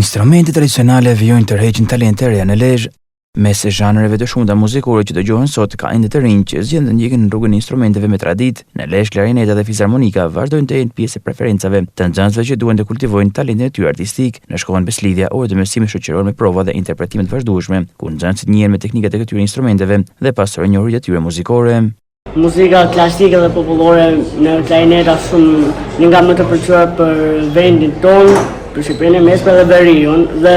Instrumentet tradicionale vijojnë të rreqin talente reja në Lezhë. Mes zhanreve të shumta muzikore që dëgjohen sot, ka ende të rinj që zgjedhin të ndjekin rrugën e instrumenteve me traditë. Në Lezhë, klarineta dhe fizarmonika vazhdojnë të jenë pjesë e preferencave të nxënësve që duan të kultivojnë talentin e tyre artistik. Në shkollën Beslidhja, orët e mësimit shoqëror me prova dhe interpretime të vazhdueshme, ku nxënësit njihen me teknikat e këtyre instrumenteve dhe pastrojnë njohuritë e tyre muzikore. Muzika klasike dhe popullore në klarineta shumë nga më të pëlqyer për vendin tonë, për Shqipërinë e Mesme dhe Veriun, dhe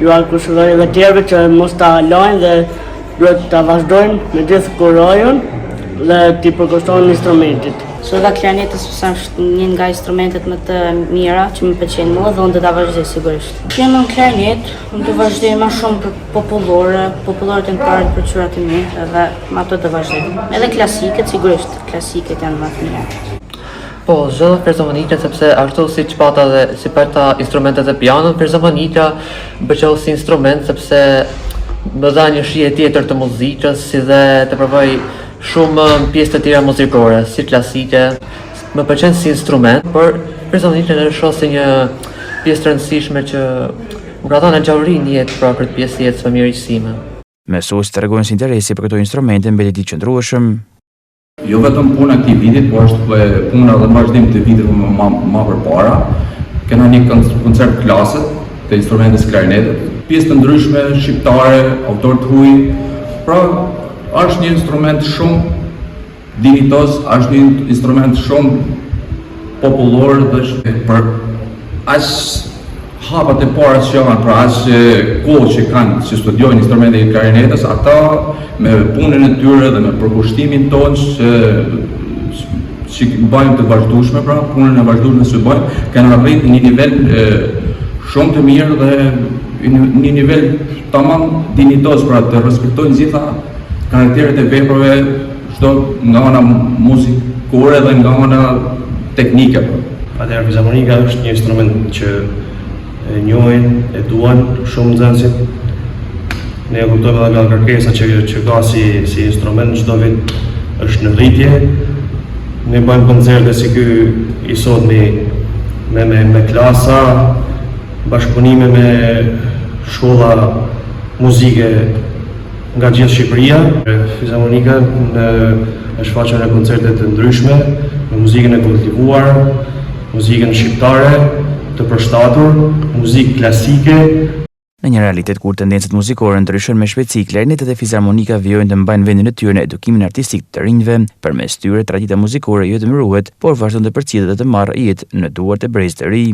ju këshilloj edhe tjerëve që mos ta lajnë dhe duhet ta vazhdojnë me gjithë kurojën dhe t'i përkushtojnë instrumentit. Shoda klarineta është një nga instrumentet më të mira që më pëlqejnë mua dhe unë do ta vazhdoj sigurisht. Kemë në klarinet, unë do vazhdoj më shumë për popullore të parë për çurat e mi, edhe më ato do vazhdoj. Edhe klasiket sigurisht, klasiket janë më të mira. Po, zhëllë perzomanika sepse ashtu si çpata dhe si përta instrumentet e pianot, perzomanika bëqohu si instrument sepse më dha një shije tjetër të muzikës, si dhe të provoj shumë pjesë të tjera muzikore, si klasike. Më pëlqen si instrument, por perzomanika në shoh si një pjesë të rëndësishme që më ka dhënë gjallëri në jetë pra këtë pjesë jetës më mirëqësime. Mësuesit tregojnë se interesi për këto instrumente mbeti i qëndrueshëm. Jo vetëm puna e këtij viti, por është puna dhe vazhdim të vitit më përpara. Kena një koncert klase të instrumenteve klarinetit, pjesë të ndryshme shqiptare, autor të huaj. Pra, është një instrument shumë dinjitoz, është një instrument shumë popullor dhe për as hapat e para që janë, pra as kohë që kanë që studiojnë instrumentet e klarinetës, ata me punën e tyre dhe me përkushtimin tonë që bëjmë të vazhdueshme, pra punën e vazhdueshme që bëjmë, kanë arritur një nivel shumë të mirë dhe një nivel tamam dinjitoz, pra të respektojnë gjitha karakteret e veprave, çdo nga ana muzikore dhe nga ana teknike. Atëherë fizarmonika është një instrument që e njohin, e duan shumë nxënësit. Ne e kuptojmë edhe nga kërkesa që ka si instrument, çdo vit është në rritje. Ne bëjmë koncerte si ky i sotmi me klasa, bashkëpunime me shkolla muzike nga gjithë Shqipëria. Fizarmonika është faqen e koncerte të ndryshme, me muzikën e kultivuar, muzikën shqiptare, të përshtatur, muzikë klasike. Në një realitet kur tendencët muzikore ndryshojnë me shpejtësi, klarinetet e fizarmonika vijojnë të mbajnë vendin e tyre në edukimin artistik të rinjve. Përmes tyre, tradita muzikore jo të mbyllhet, por vazhdon të përcjellet dhe të marrë jetë në duart e brezë të ri.